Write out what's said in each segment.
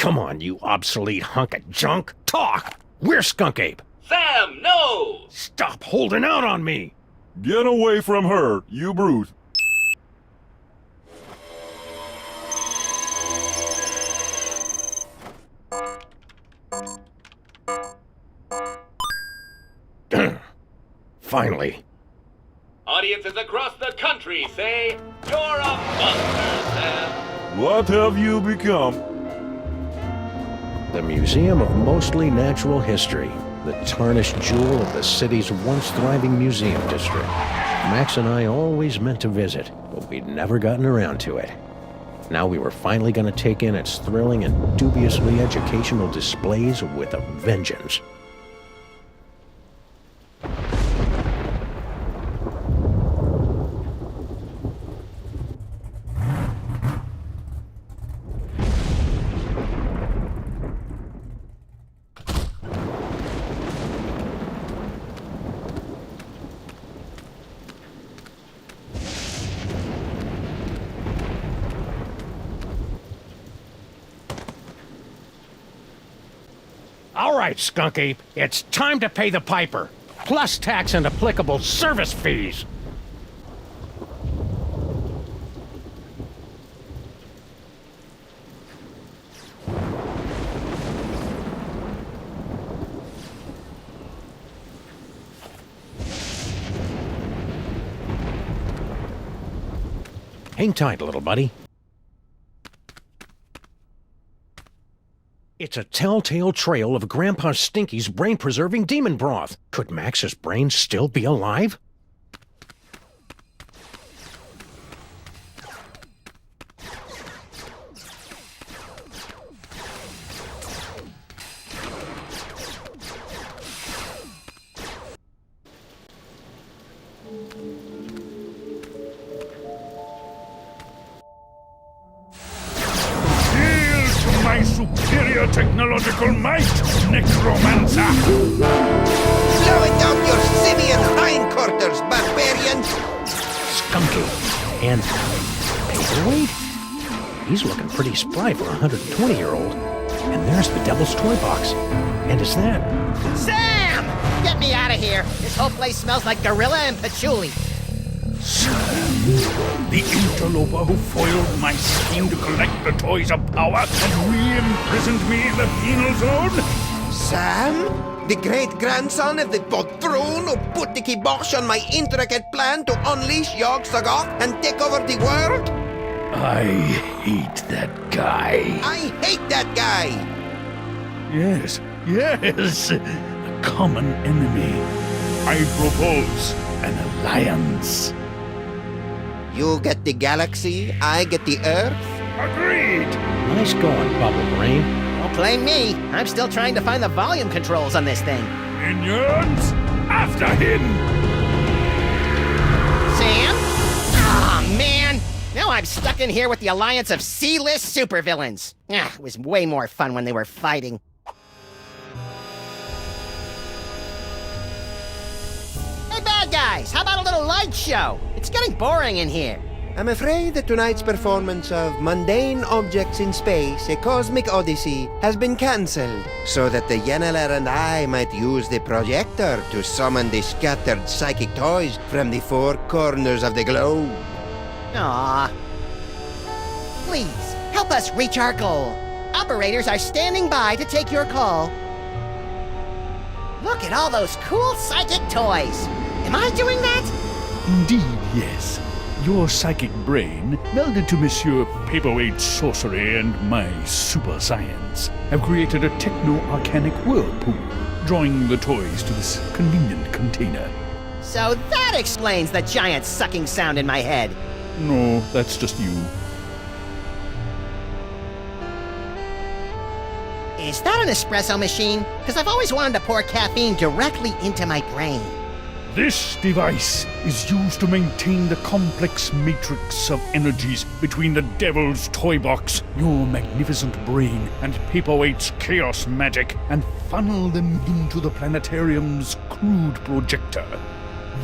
Come on, you obsolete hunk of junk. Talk! Where's Skunk Ape? Sam, no! Stop holding out on me! Get away from her, you brute. Finally. Audiences across the country say, you're a monster, Sam. What have you become? The Museum of Mostly Natural History, the tarnished jewel of the city's once thriving museum district. Max and I always meant to visit, but we'd never gotten around to it. Now we were finally going to take in its thrilling and dubiously educational displays with a vengeance. All right, Skunk Ape, it's time to pay the piper, plus tax and applicable service fees. Hang tight, little buddy. It's a telltale trail of Grandpa Stinky's brain-preserving demon broth. Could Max's brain still be alive? My superior technological might, necromancer! Slow it down your simian hindquarters, barbarian! Skunky. And paperweight? He's looking pretty spry for a 120-year-old. And there's the Devil's Toy Box. And is that... Sam! Get me out of here! This whole place smells like gorilla and patchouli. The interloper who foiled my scheme to collect the toys of power and re-imprisoned me in the penal zone? Sam? The great-grandson of the patron who put the kibosh on my intricate plan to unleash Yog-Sothoth and take over the world? I hate that guy. I hate that guy! Yes, a common enemy. I propose an alliance. You get the galaxy, I get the Earth? Agreed! Nice going, Bubble Brain. Don't blame me. I'm still trying to find the volume controls on this thing. Minions, after him! Sam? Aw, man! Now I'm stuck in here with the alliance of C-list supervillains. It was way more fun when they were fighting. Hey, bad guys, how about a little light show? It's getting boring in here. I'm afraid that tonight's performance of Mundane Objects in Space, A Cosmic Odyssey, has been cancelled, so that the Yeneler and I might use the projector to summon the scattered psychic toys from the four corners of the globe. Aw. Please, help us reach our goal. Operators are standing by to take your call. Look at all those cool psychic toys. Am I doing that? Indeed, yes. Your psychic brain, melded to Monsieur Paperweight's sorcery and my super science, have created a techno-arcanic whirlpool, drawing the toys to this convenient container. So that explains the giant sucking sound in my head. No, that's just you. Is that an espresso machine? Because I've always wanted to pour caffeine directly into my brain. This device is used to maintain the complex matrix of energies between the Devil's Toy Box, your magnificent brain, and Paperweight's chaos magic, and funnel them into the planetarium's crude projector.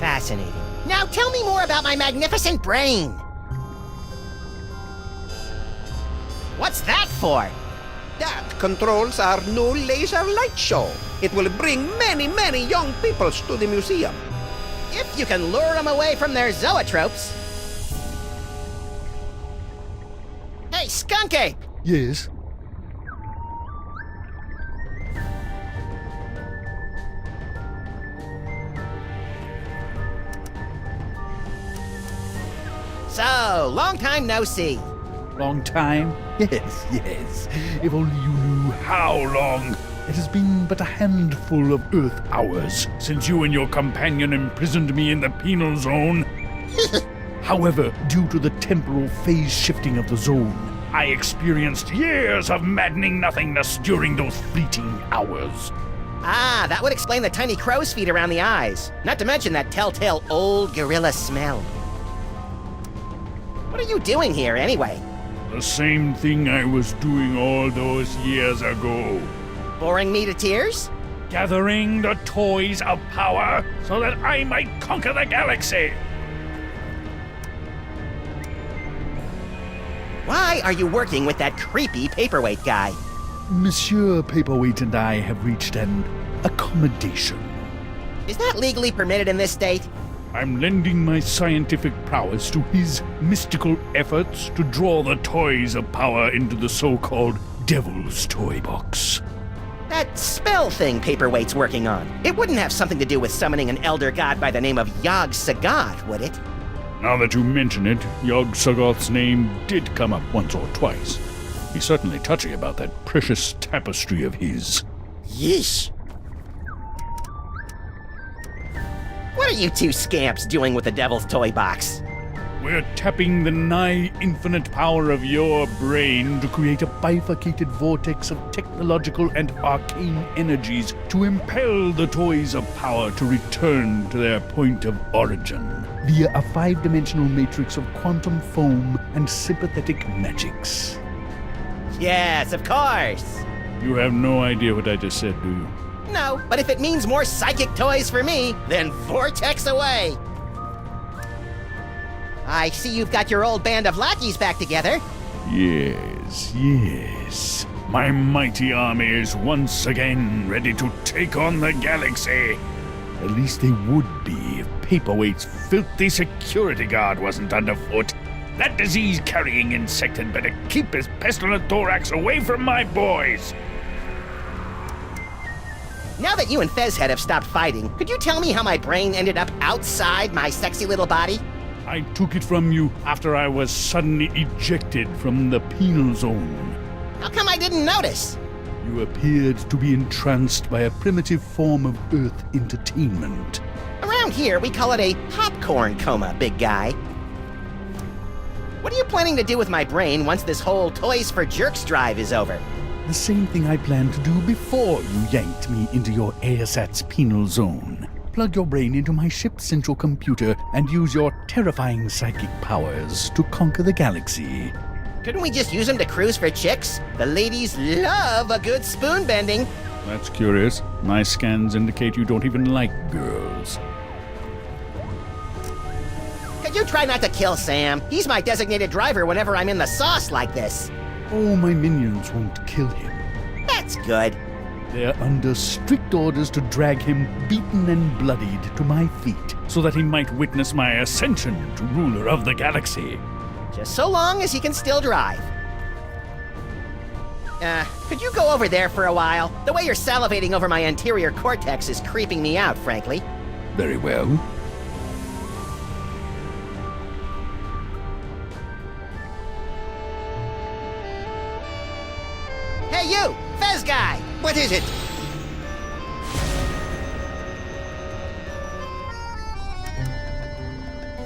Fascinating. Now tell me more about my magnificent brain. What's that for? That controls our new laser light show. It will bring many, many young peoples to the museum. If you can lure them away from their zoetropes. Hey, Skunk Ape! Yes? So, long time no see. Long time? Yes, yes. If only you knew how long. It has been but a handful of Earth hours since you and your companion imprisoned me in the penal zone. However, due to the temporal phase shifting of the zone, I experienced years of maddening nothingness during those fleeting hours. Ah, that would explain the tiny crow's feet around the eyes. Not to mention that telltale old gorilla smell. What are you doing here, anyway? The same thing I was doing all those years ago. Boring me to tears? Gathering the toys of power so that I might conquer the galaxy. Why are you working with that creepy paperweight guy? Monsieur Paperweight and I have reached an accommodation. Is that legally permitted in this state? I'm lending my scientific prowess to his mystical efforts to draw the toys of power into the so-called Devil's Toy Box. That spell thing Paperweight's working on. It wouldn't have something to do with summoning an elder god by the name of Yog Sagoth, would it? Now that you mention it, Yog Sagoth's name did come up once or twice. He's certainly touchy about that precious tapestry of his. Yeesh. What are you two scamps doing with the Devil's Toy Box? We're tapping the nigh infinite power of your brain to create a bifurcated vortex of technological and arcane energies to impel the toys of power to return to their point of origin via a 5-dimensional matrix of quantum foam and sympathetic magics. Yes, of course. You have no idea what I just said, do you? No, but if it means more psychic toys for me, then vortex away. I see you've got your old band of lackeys back together. Yes, yes. My mighty army is once again ready to take on the galaxy. At least they would be if Paperweight's filthy security guard wasn't underfoot. That disease-carrying insect had better keep his pestilent thorax away from my boys. Now that you and Fezhead have stopped fighting, could you tell me how my brain ended up outside my sexy little body? I took it from you after I was suddenly ejected from the penal zone. How come I didn't notice? You appeared to be entranced by a primitive form of Earth entertainment. Around here, we call it a popcorn coma, big guy. What are you planning to do with my brain once this whole Toys for Jerks drive is over? The same thing I planned to do before you yanked me into your ASAT's penal zone. Plug your brain into my ship's central computer and use your terrifying psychic powers to conquer the galaxy. Couldn't we just use them to cruise for chicks? The ladies love a good spoon bending. That's curious. My scans indicate you don't even like girls. Could you try not to kill Sam? He's my designated driver whenever I'm in the sauce like this. Oh, my minions won't kill him. That's good. They're under strict orders to drag him beaten and bloodied to my feet so that he might witness my ascension to ruler of the galaxy. Just so long as he can still drive. Could you go over there for a while? The way you're salivating over my anterior cortex is creeping me out, frankly. Very well. Hey you, Fez guy! What is it?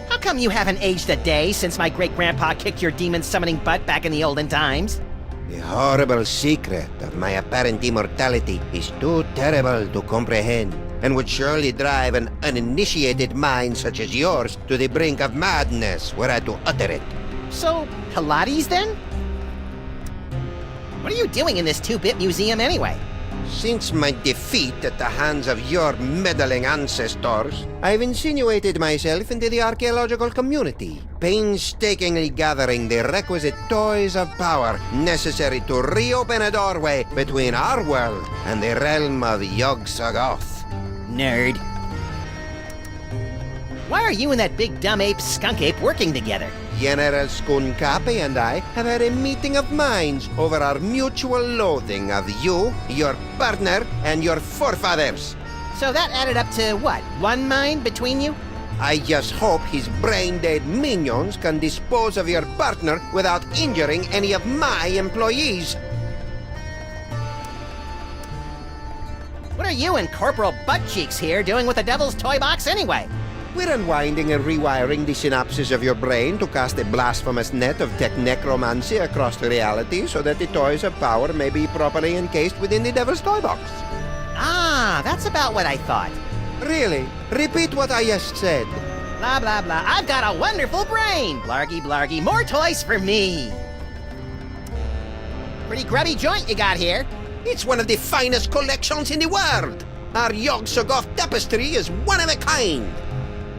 How come you haven't aged a day since my great-grandpa kicked your demon-summoning butt back in the olden times? The horrible secret of my apparent immortality is too terrible to comprehend, and would surely drive an uninitiated mind such as yours to the brink of madness were I to utter it. So, Pilates then? What are you doing in this 2-bit museum anyway? Since my defeat at the hands of your meddling ancestors, I've insinuated myself into the archaeological community, painstakingly gathering the requisite toys of power necessary to reopen a doorway between our world and the realm of Yog-Sothoth. Nerd. Why are you and that big dumb ape skunk ape working together? General Skunkapi and I have had a meeting of minds over our mutual loathing of you, your partner, and your forefathers. So that added up to what? One mind between you? I just hope his brain-dead minions can dispose of your partner without injuring any of my employees. What are you and Corporal Buttcheeks here doing with the Devil's Toy Box anyway? We're unwinding and rewiring the synapses of your brain to cast a blasphemous net of tech necromancy across reality so that the toys of power may be properly encased within the Devil's Toy Box. Ah, that's about what I thought. Really? Repeat what I just said. Blah, blah, blah. I've got a wonderful brain! Blargy, blargy. More toys for me! Pretty grubby joint you got here. It's one of the finest collections in the world. Our Yog-Sothoth tapestry is one of a kind.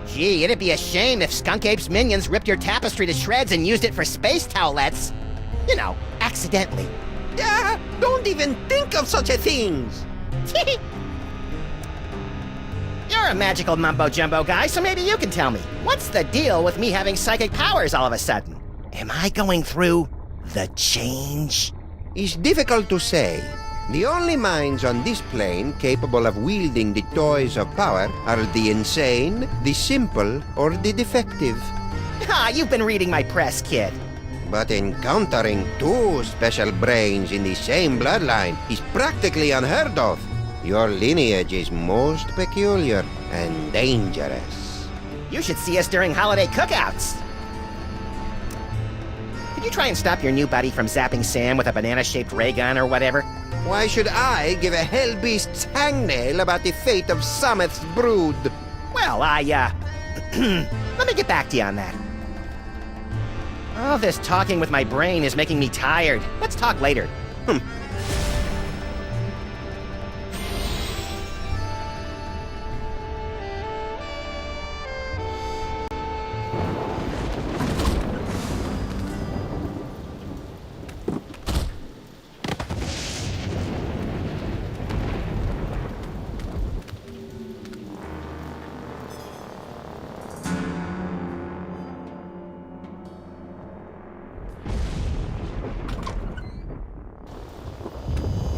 Gee, it'd be a shame if Skunk Ape's minions ripped your tapestry to shreds and used it for space towelettes. You know, accidentally. Yeah, don't even think of such a thing. You're a magical mumbo-jumbo guy, so maybe you can tell me. What's the deal with me having psychic powers all of a sudden? Am I going through the change? It's difficult to say. The only minds on this plane capable of wielding the toys of power are the insane, the simple, or the defective. Ah, you've been reading my press, kid. But encountering two special brains in the same bloodline is practically unheard of. Your lineage is most peculiar and dangerous. You should see us during holiday cookouts. Could you try and stop your new buddy from zapping Sam with a banana-shaped ray gun or whatever? Why should I give a hellbeast's hangnail about the fate of Sameth's brood? Well, let me get back to you on that. All this talking with my brain is making me tired. Let's talk later.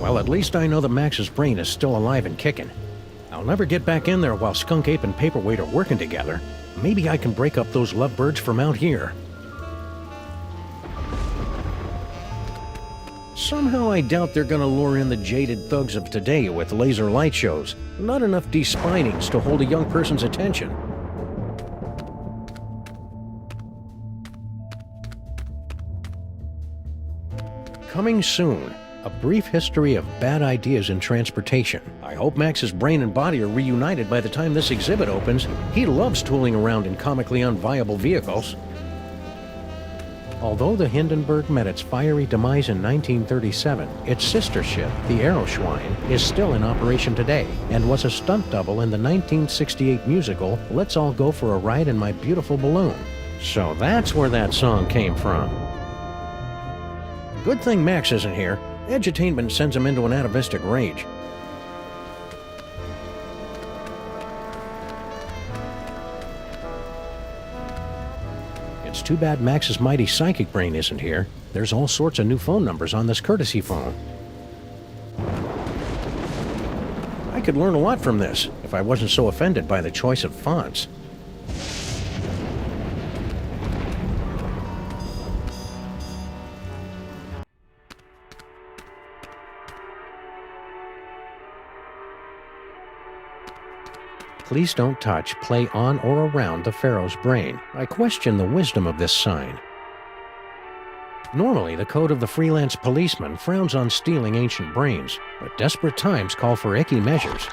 Well, at least I know that Max's brain is still alive and kicking. I'll never get back in there while Skunk Ape and Paperweight are working together. Maybe I can break up those lovebirds from out here. Somehow I doubt they're gonna lure in the jaded thugs of today with laser light shows. Not enough despinings to hold a young person's attention. Coming soon, a brief history of bad ideas in transportation. I hope Max's brain and body are reunited by the time this exhibit opens. He loves tooling around in comically unviable vehicles. Although the Hindenburg met its fiery demise in 1937, its sister ship, the Aeroschwein, is still in operation today and was a stunt double in the 1968 musical Let's All Go for a Ride in My Beautiful Balloon. So that's where that song came from. Good thing Max isn't here. Edutainment sends him into an atavistic rage. It's too bad Max's mighty psychic brain isn't here. There's all sorts of new phone numbers on this courtesy phone. I could learn a lot from this if I wasn't so offended by the choice of fonts. Please don't touch, play on or around the Pharaoh's brain. I question the wisdom of this sign. Normally, the code of the freelance policeman frowns on stealing ancient brains, but desperate times call for icky measures.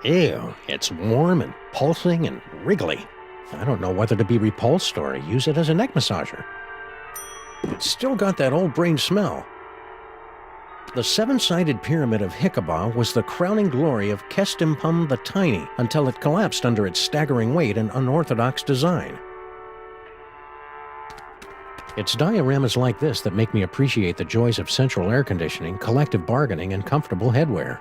Ew, it's warm and pulsing and wriggly. I don't know whether to be repulsed or use it as a neck massager. It's still got that old brain smell. The seven-sided pyramid of Hikaba was the crowning glory of Kestimpum the Tiny until it collapsed under its staggering weight and unorthodox design. It's dioramas like this that make me appreciate the joys of central air conditioning, collective bargaining, and comfortable headwear.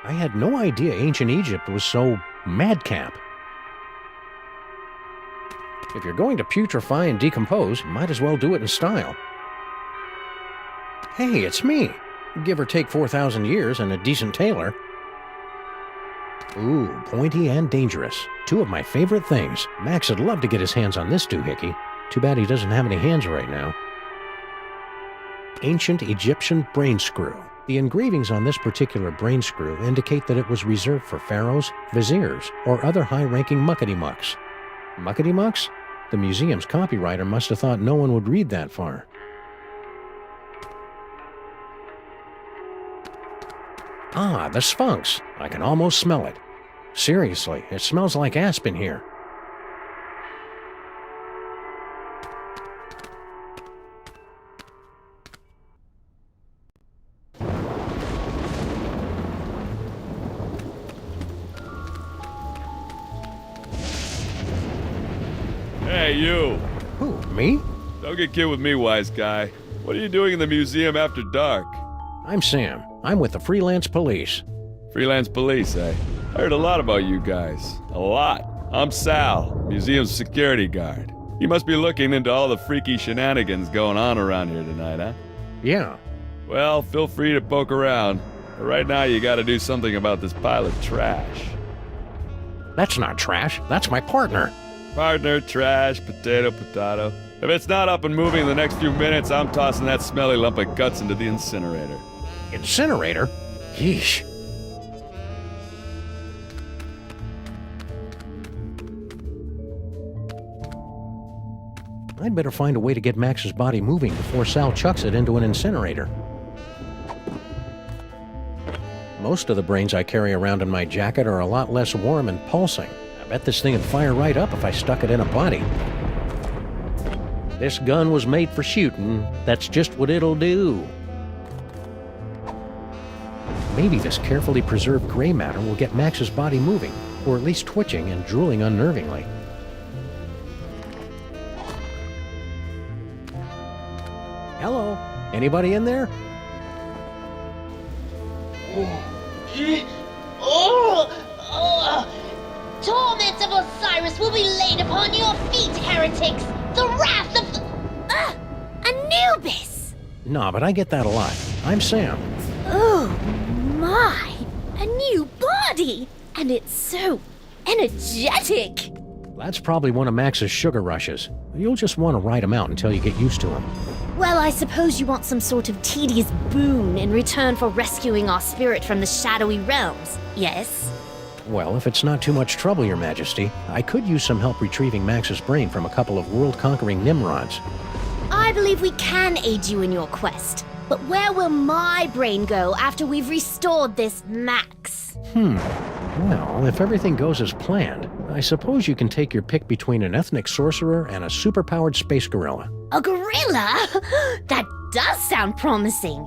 I had no idea ancient Egypt was so madcap. If you're going to putrefy and decompose, might as well do it in style. Hey, it's me. Give or take 4,000 years and a decent tailor. Ooh, pointy and dangerous. Two of my favorite things. Max would love to get his hands on this doohickey. Too bad he doesn't have any hands right now. Ancient Egyptian brain screw. The engravings on this particular brain screw indicate that it was reserved for pharaohs, viziers, or other high-ranking muckety-mucks. Muckety-mucks? The museum's copywriter must have thought no one would read that far. Ah, the Sphinx. I can almost smell it. Seriously, it smells like aspen here. Hey, you! Who, me? Don't get kid with me, wise guy. What are you doing in the museum after dark? I'm Sam. I'm with the freelance police. Freelance police, eh? I heard a lot about you guys. A lot. I'm Sal, museum's security guard. You must be looking into all the freaky shenanigans going on around here tonight, huh? Yeah. Well, feel free to poke around. But right now, you gotta do something about this pile of trash. That's not trash. That's my partner. Partner, trash, potato, potato. If it's not up and moving in the next few minutes, I'm tossing that smelly lump of guts into the incinerator. Incinerator? Yeesh. I'd better find a way to get Max's body moving before Sal chucks it into an incinerator. Most of the brains I carry around in my jacket are a lot less warm and pulsing. I bet this thing would fire right up if I stuck it in a body. This gun was made for shooting. That's just what it'll do. Maybe this carefully preserved gray matter will get Max's body moving, or at least twitching and drooling unnervingly. Hello? Anybody in there? Torments of Osiris will be laid upon your feet, heretics! The wrath of... Anubis! Nah, but I get that a lot. I'm Sam. Oh, my! A new body! And it's so energetic! That's probably one of Max's sugar rushes. You'll just want to ride him out until you get used to him. Well, I suppose you want some sort of tedious boon in return for rescuing our spirit from the shadowy realms, yes? Well, if it's not too much trouble, Your Majesty, I could use some help retrieving Max's brain from a couple of world-conquering Nimrods. I believe we can aid you in your quest. But where will my brain go after we've restored this Max? Well, if everything goes as planned, I suppose you can take your pick between an ethnic sorcerer and a superpowered space gorilla. A gorilla? That does sound promising.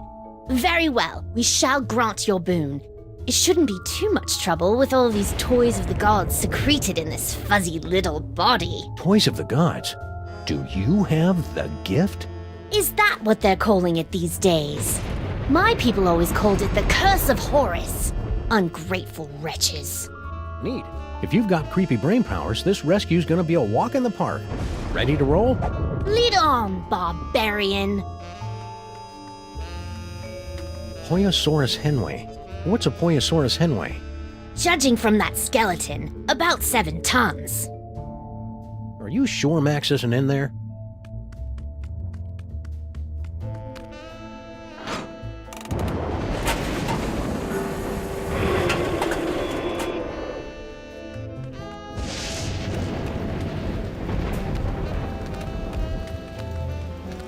Very well, we shall grant your boon. It shouldn't be too much trouble with all these toys of the gods secreted in this fuzzy little body. Toys of the gods? Do you have the gift? Is that what they're calling it these days? My people always called it the Curse of Horus. Ungrateful wretches. Neat. If you've got creepy brain powers, this rescue's gonna be a walk in the park. Ready to roll? Lead on, barbarian. Poiosaurus henway. What's a Poiosaurus henway? Judging from that skeleton, about 7 tons. Are you sure Max isn't in there?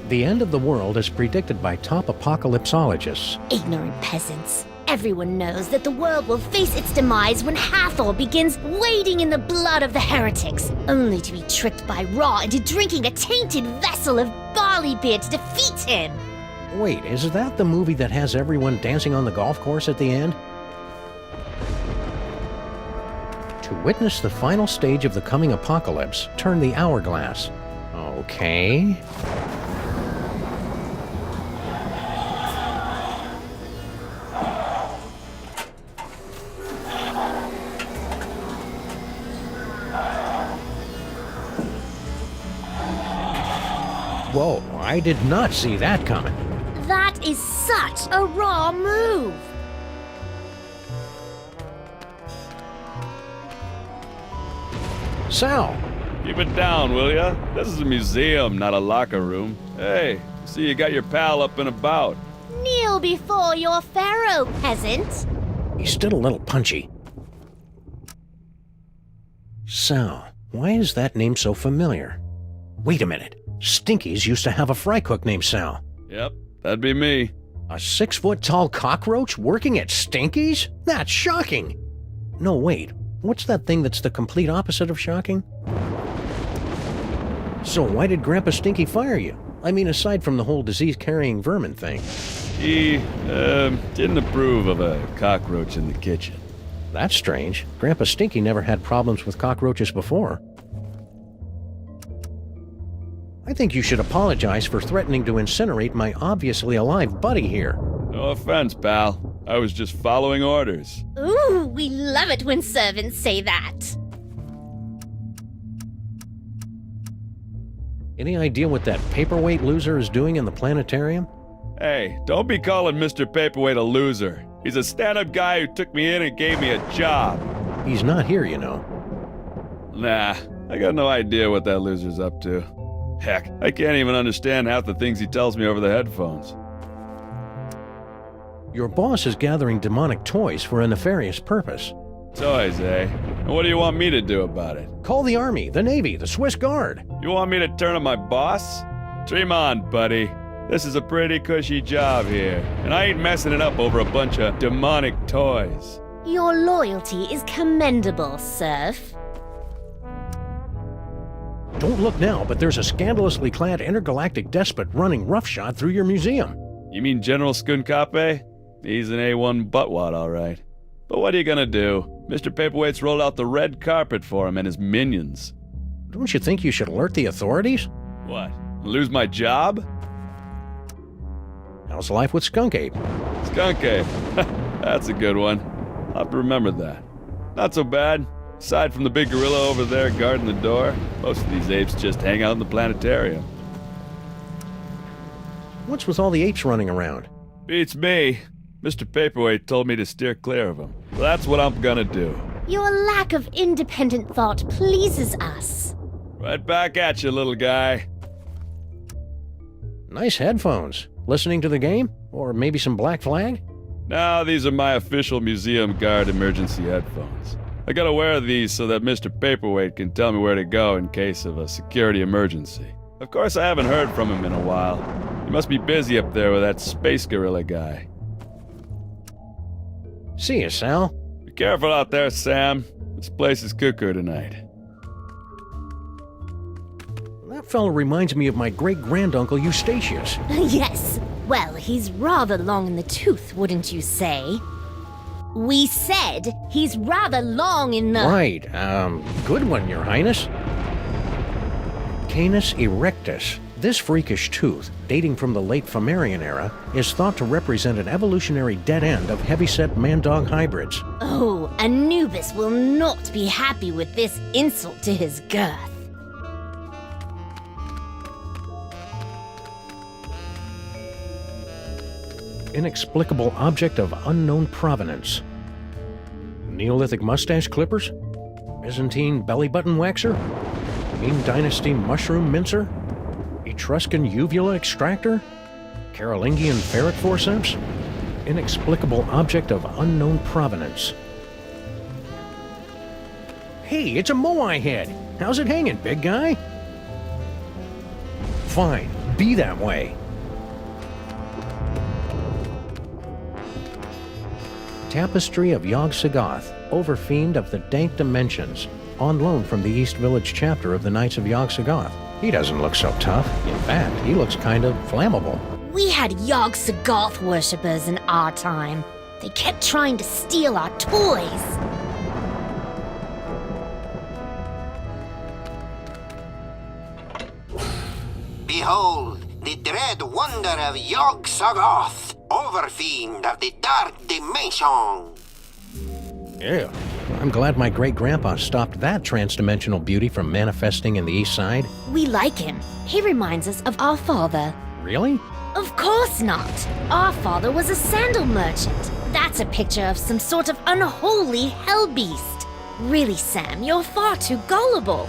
The end of the world is predicted by top apocalypsologists. Ignorant peasants. Everyone knows that the world will face its demise when Hathor begins wading in the blood of the heretics, only to be tricked by Ra into drinking a tainted vessel of barley beer to defeat him. Wait, is that the movie that has everyone dancing on the golf course at the end? To witness the final stage of the coming apocalypse, turn the hourglass. Okay. Whoa, I did not see that coming. That is such a Ra move. Sal! Keep it down, will ya? This is a museum, not a locker room. Hey, see you got your pal up and about. Kneel before your pharaoh, peasant. He's still a little punchy. Sal, why is that name so familiar? Wait a minute. Stinky's used to have a fry cook named Sal. Yep, that'd be me. A 6-foot-tall cockroach working at Stinky's? That's shocking! No, wait. What's that thing that's the complete opposite of shocking? So why did Grandpa Stinky fire you? I mean, aside from the whole disease-carrying vermin thing. He, didn't approve of a cockroach in the kitchen. That's strange. Grandpa Stinky never had problems with cockroaches before. I think you should apologize for threatening to incinerate my obviously alive buddy here. No offense, pal. I was just following orders. Ooh, we love it when servants say that. Any idea what that paperweight loser is doing in the planetarium? Hey, don't be calling Mr. Paperweight a loser. He's a stand-up guy who took me in and gave me a job. He's not here, you know. Nah, I got no idea what that loser's up to. Heck, I can't even understand half the things he tells me over the headphones. Your boss is gathering demonic toys for a nefarious purpose. Toys, eh? And what do you want me to do about it? Call the Army, the Navy, the Swiss Guard. You want me to turn on my boss? Dream on, buddy. This is a pretty cushy job here, and I ain't messing it up over a bunch of demonic toys. Your loyalty is commendable, Serf. Don't look now, but there's a scandalously clad intergalactic despot running roughshod through your museum. You mean General Skunkape? He's an A1 buttwad, all right. But what are you gonna do? Mr. Paperweight's rolled out the red carpet for him and his minions. Don't you think you should alert the authorities? What? Lose my job? How's life with Skunk Ape? Skunk Ape. That's a good one. I'll have to remember that. Not so bad. Aside from the big gorilla over there guarding the door, most of these apes just hang out in the planetarium. What's with all the apes running around? Beats me. Mr. Paperweight told me to steer clear of them. So that's what I'm gonna do. Your lack of independent thought pleases us. Right back at you, little guy. Nice headphones. Listening to the game? Or maybe some Black Flag? No, these are my official museum guard emergency headphones. I gotta wear these so that Mr. Paperweight can tell me where to go in case of a security emergency. Of course, I haven't heard from him in a while. He must be busy up there with that space gorilla guy. See ya, Sal. Be careful out there, Sam. This place is cuckoo tonight. That fellow reminds me of my great-granduncle Eustachius. Yes. Well, he's rather long in the tooth, wouldn't you say? We said he's rather long in the... Right, good one, Your Highness. Canis erectus. This freakish tooth, dating from the late Phamerian era, is thought to represent an evolutionary dead end of heavyset man-dog hybrids. Oh, Anubis will not be happy with this insult to his girth. Inexplicable object of unknown provenance. Neolithic mustache clippers? Byzantine belly button waxer? Ming Dynasty mushroom mincer? Etruscan uvula extractor? Carolingian ferret forceps? Inexplicable object of unknown provenance. Hey, it's a Moai head! How's it hanging, big guy? Fine. can't be that way. Tapestry of Yog-Sothoth, Overfiend of the Dank Dimensions, on loan from the East Village chapter of the Knights of Yog-Sothoth. He doesn't look so tough. In fact, he looks kind of flammable. We had Yog-Sothoth worshippers in our time. They kept trying to steal our toys. Behold, the dread wonder of Yog-Sothoth, Overfiend of the Dark Dimension. Yeah. I'm glad my great-grandpa stopped that trans-dimensional beauty from manifesting in the East Side. We like him. He reminds us of our father. Really? Of course not. Our father was a sandal merchant. That's a picture of some sort of unholy hell beast. Really, Sam, you're far too gullible.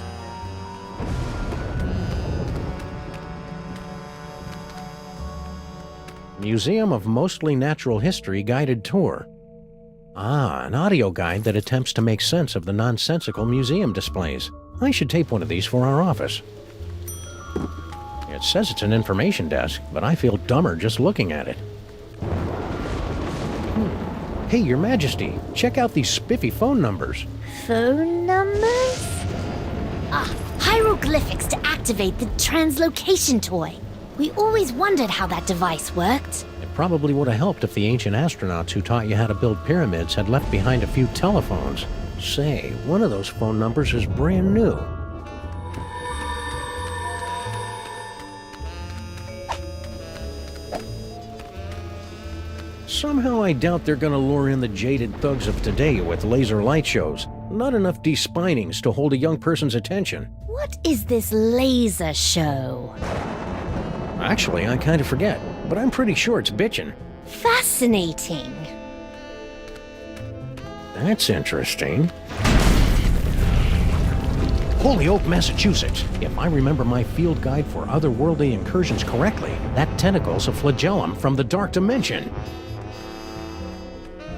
Museum of Mostly Natural History guided tour. Ah, an audio guide that attempts to make sense of the nonsensical museum displays. I should tape one of these for our office. It says it's an information desk, but I feel dumber just looking at it. Hey, Your Majesty, check out these spiffy phone numbers. Phone numbers? Ah, hieroglyphics to activate the translocation toy. We always wondered how that device worked. It probably would have helped if the ancient astronauts who taught you how to build pyramids had left behind a few telephones. Say, one of those phone numbers is brand new. Somehow I doubt they're gonna lure in the jaded thugs of today with laser light shows. Not enough despinings to hold a young person's attention. What is this laser show? Actually, I kind of forget, but I'm pretty sure it's bitchin'. Fascinating. That's interesting. Holyoke, Massachusetts. If I remember my field guide for otherworldly incursions correctly, that tentacle's a flagellum from the Dark Dimension.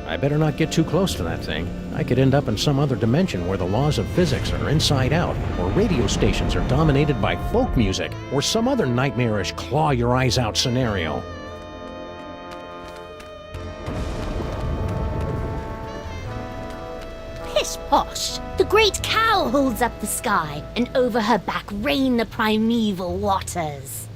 I better not get too close to that thing. I could end up in some other dimension where the laws of physics are inside out, or radio stations are dominated by folk music, or some other nightmarish claw-your-eyes-out scenario. Pish posh. The great cow holds up the sky, and over her back rain the primeval waters.